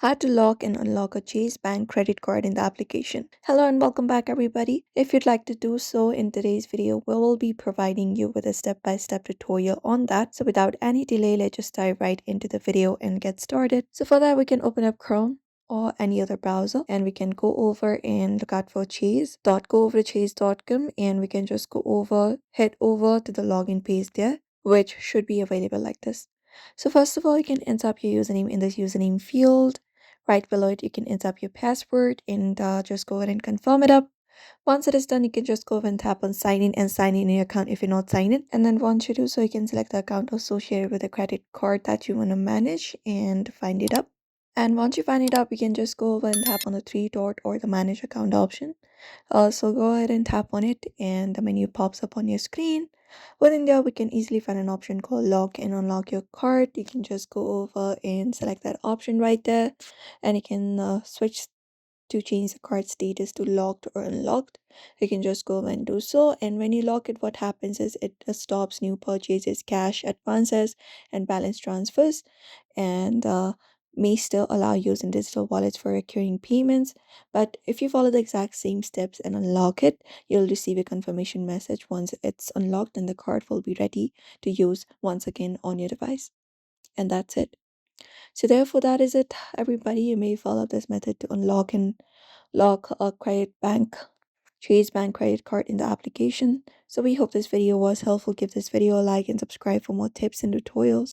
How to lock and unlock a Chase Bank credit card in the application. Hello and welcome back everybody. If you'd like to do so in today's video, we will be providing you with a step-by-step tutorial on that. So without any delay, let's just dive right into the video and get started. So for that, we can open up Chrome or any other browser and we can go over and look out for Chase. Go over to chase.com and we can just head over to the login page there, which should be available like this. So first of all, you can enter up your username in this username field. Right below it, you can enter up your password and just go ahead and confirm it up. Once it is done, you can just go ahead and tap on sign in and sign in your account if you're not signed in. And then once you do so, you can select the account associated with the credit card that you want to manage and find it up. And once you find it up, you can just go over and tap on the three dot or the manage account option. So go ahead and tap on it and the menu pops up on your screen. Within there, we can easily find an option called lock and unlock your card. You can just go over and select that option right there and you can switch to change the card status to locked or unlocked. You can just go and do so. And when you lock it, what happens is it stops new purchases, cash advances, and balance transfers, and may still allow using digital wallets for recurring payments. But if you follow the exact same steps and unlock it, you'll receive a confirmation message once it's unlocked, and the card will be ready to use once again on your device. And that's it. So therefore, that is it, everybody. You may follow this method to unlock and lock a Chase Bank credit card in the application. So we hope this video was helpful. Give this video a like and subscribe for more tips and tutorials.